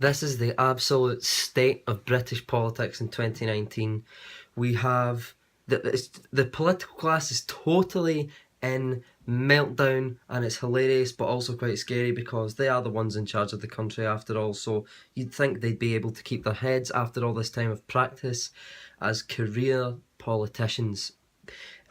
This is the absolute state of British politics in 2019. We have the political class is totally in meltdown, and it's hilarious but also quite scary because they are the ones in charge of the country after all. So you'd think they'd be able to keep their heads after all this time of practice as career politicians.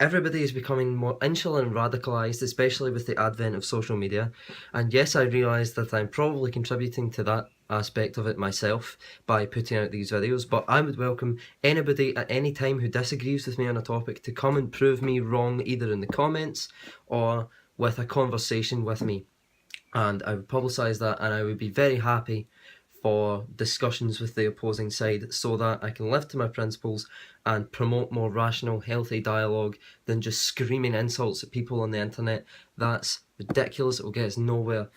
Everybody is becoming more insular and radicalised, especially with the advent of social media. And yes, I realise that I'm probably contributing to that aspect of it myself by putting out these videos, but I would welcome anybody at any time who disagrees with me on a topic to come and prove me wrong, either in the comments or with a conversation with me. And I would publicise that, and I would be very happy for discussions with the opposing side so that I can live to my principles and promote more rational, healthy dialogue than just screaming insults at people on the internet. That's ridiculous, it will get us nowhere.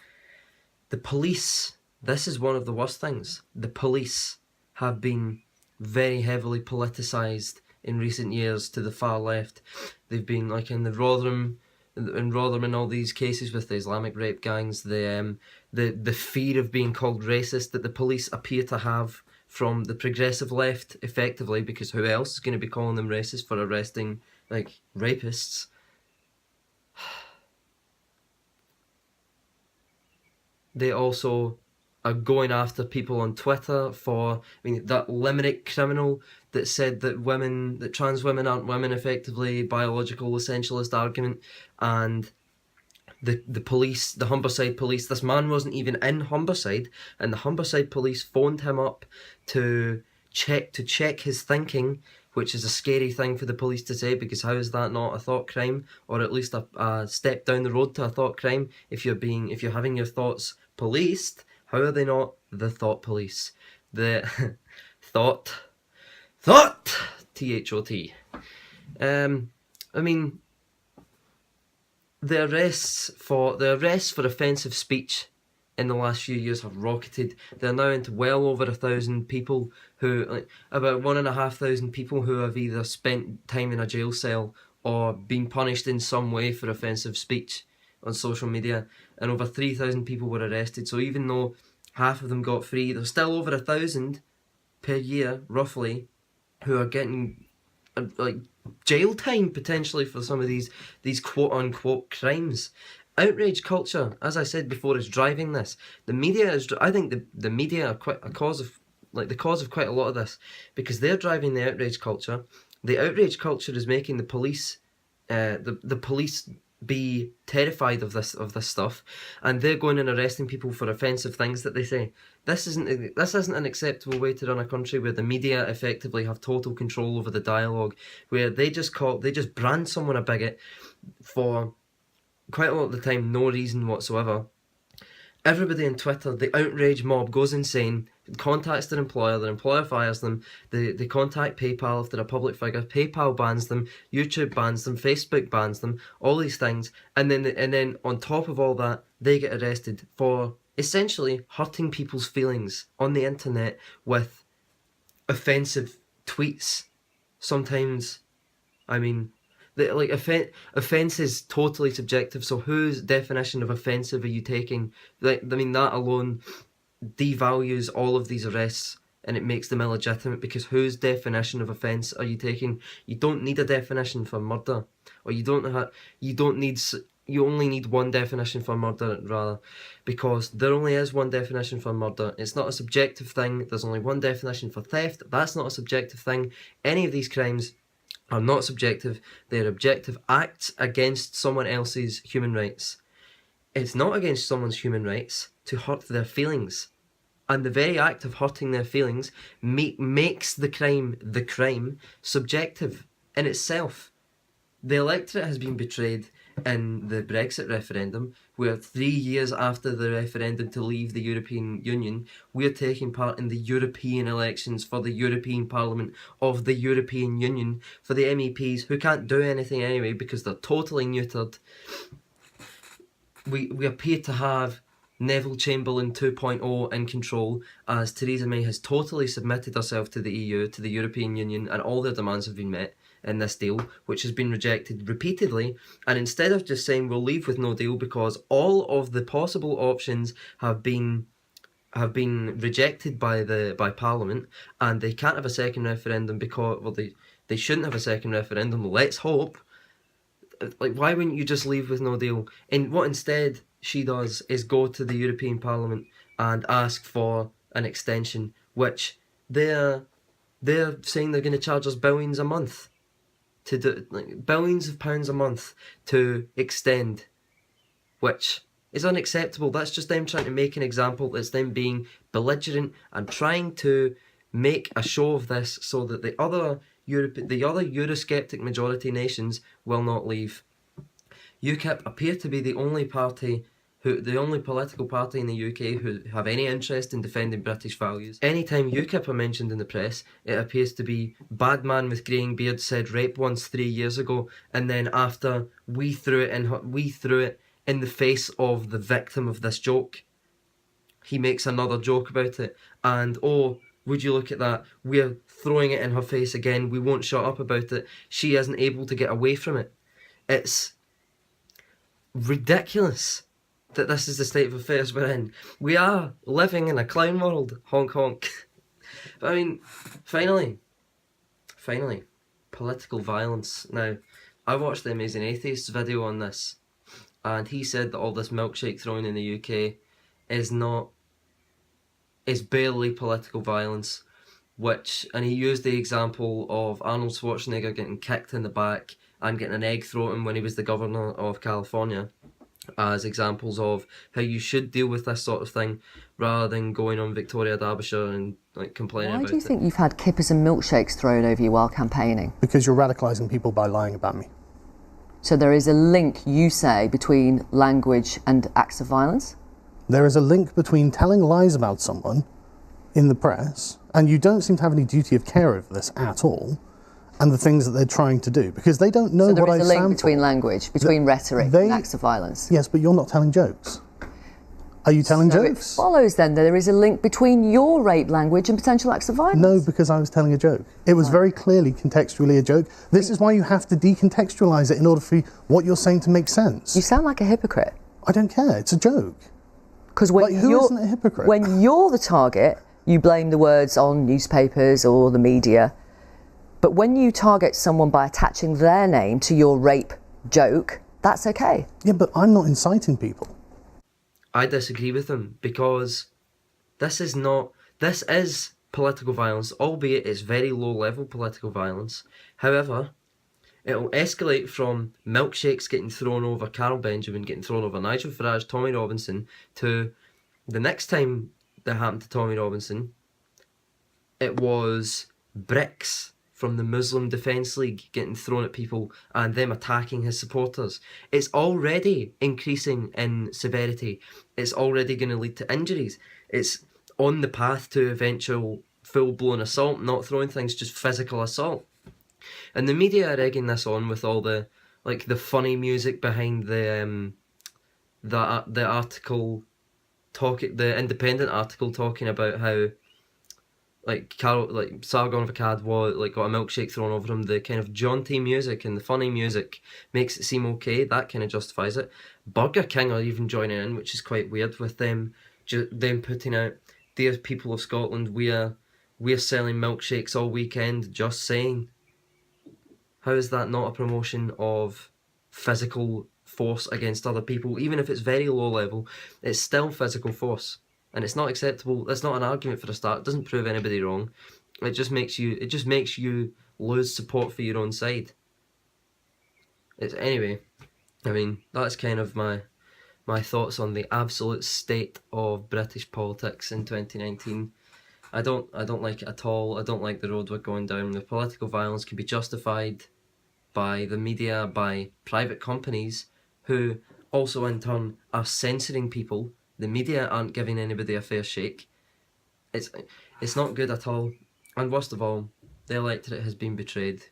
The police, this is one of the worst things. The police have been very heavily politicised in recent years to the far left. They've been like in Rotherham and all these cases with the Islamic rape gangs, the fear of being called racist that the police appear to have from the progressive left, effectively, because who else is going to be calling them racist for arresting like rapists? They also are going after people on Twitter for, I mean, that limerick criminal that said that trans women aren't women, effectively, biological essentialist argument, and the police, the Humberside police, this man wasn't even in Humberside, and the Humberside police phoned him up to check his thinking, which is a scary thing for the police to say, because how is that not a thought crime, or at least a step down the road to a thought crime? If you're having your thoughts policed, how are they not the thought police? The thought THOT. I mean, the arrests for offensive speech in the last few years have rocketed. They're now into well over 1,000 people who, like, about 1,500 people who have either spent time in a jail cell or been punished in some way for offensive speech on social media, and over 3,000 people were arrested. So even though half of them got free, there's still over 1,000 per year, roughly, who are getting like jail time potentially for some of these quote unquote crimes. Outrage culture, as I said before, is driving this. The media is. I think the media are quite the cause of quite a lot of this, because they're driving the outrage culture. The outrage culture is making the police, the police be terrified of this stuff, and they're going and arresting people for offensive things that they say. This isn't an acceptable way to run a country where the media effectively have total control over the dialogue, where they just brand someone a bigot for quite a lot of the time no reason whatsoever. Everybody on Twitter, the outrage mob goes insane, contacts their employer fires them, they contact PayPal if they're a public figure, PayPal bans them, YouTube bans them, Facebook bans them, all these things, and then on top of all that, they get arrested for essentially hurting people's feelings on the internet with offensive tweets. Sometimes, I mean, offence is totally subjective, so whose definition of offensive are you taking? Like, I mean, that alone devalues all of these arrests, and it makes them illegitimate, because whose definition of offence are you taking? You don't need a definition for murder, or you only need one definition for murder, rather, because there only is one definition for murder. It's not a subjective thing. There's only one definition for theft. That's not a subjective thing. Any of these crimes are not subjective, they're objective acts against someone else's human rights. It's not against someone's human rights to hurt their feelings. And the very act of hurting their feelings makes the crime subjective in itself. The electorate has been betrayed in the Brexit referendum, where 3 years after the referendum to leave the European Union, we're taking part in the European elections for the European Parliament of the European Union, for the MEPs who can't do anything anyway because they're totally neutered. We appear to have Neville Chamberlain 2.0 in control, as Theresa May has totally submitted herself to the EU, to the European Union, and all their demands have been met in this deal, which has been rejected repeatedly. And instead of just saying we'll leave with no deal because all of the possible options have been have been rejected by Parliament, and they can't have a second referendum because, well, they shouldn't have a second referendum. Let's hope. Like, why wouldn't you just leave with no deal? And what instead she does is go to the European Parliament and ask for an extension, which they're saying they're going to charge us billions a month to do, like, billions of pounds a month to extend, which is unacceptable. That's just them trying to make an example. It's them being belligerent and trying to make a show of this so that the other Eurosceptic majority nations will not leave. UKIP appear to be the only political party in the UK who have any interest in defending British values. Anytime UKIP are mentioned in the press, it appears to be bad man with greying beard said rape once 3 years ago, and then after we threw it in the face of the victim of this joke, he makes another joke about it, and oh, would you look at that, we're throwing it in her face again, we won't shut up about it, she isn't able to get away from it. It's ridiculous that this is the state of affairs we're in. We are living in a clown world, honk honk. But I mean, finally, political violence. Now, I watched the Amazing Atheist's video on this, and he said that all this milkshake throwing in the UK is barely political violence, and he used the example of Arnold Schwarzenegger getting kicked in the back and getting an egg thrown at him when he was the governor of California as examples of how you should deal with this sort of thing, rather than going on Victoria Derbyshire and like complaining about it. Why do you think you've had kippers and milkshakes thrown over you while campaigning? Because you're radicalising people by lying about me. So there is a link, you say, between language and acts of violence? There is a link between telling lies about someone in the press, and you don't seem to have any duty of care over this at all, and the things that they're trying to do, because they don't know what I stand for. So there is a link between language, between rhetoric and acts of violence? Yes, but you're not telling jokes. Are you telling jokes? So it follows then that there is a link between your rape language and potential acts of violence? No, because I was telling a joke. It was very clearly contextually a joke. This is why you have to decontextualise it in order for what you're saying to make sense. You sound like a hypocrite. I don't care, it's a joke. Because who isn't a hypocrite? When you're the target, you blame the words on newspapers or the media. But when you target someone by attaching their name to your rape joke, that's okay. Yeah, but I'm not inciting people. I disagree with him, because this is political violence, albeit it's very low level political violence. However, it'll escalate from milkshakes getting thrown over Carol Benjamin, getting thrown over Nigel Farage, Tommy Robinson, to the next time that happened to Tommy Robinson, it was bricks from the Muslim Defence League getting thrown at people and them attacking his supporters. It's already increasing in severity. It's already going to lead to injuries. It's on the path to eventual full-blown assault, not throwing things, just physical assault. And the media are egging this on with all the funny music behind the article, the Independent article talking about how Sargon of Akkad got a milkshake thrown over him. The kind of jaunty music and the funny music makes it seem okay. That kind of justifies it. Burger King are even joining in, which is quite weird, with them putting out, "Dear people of Scotland, we're selling milkshakes all weekend, just saying." How is that not a promotion of physical force against other people? Even if it's very low level, it's still physical force. And it's not acceptable. That's not an argument for a start. It doesn't prove anybody wrong. It just makes you lose support for your own side. Anyway, I mean, that's kind of my thoughts on the absolute state of British politics in 2019. I don't like it at all. I don't like the road we're going down. The political violence can be justified by the media, by private companies, who also in turn are censoring people. The media aren't giving anybody a fair shake. It's not good at all. And worst of all, the electorate has been betrayed.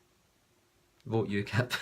Vote UKIP.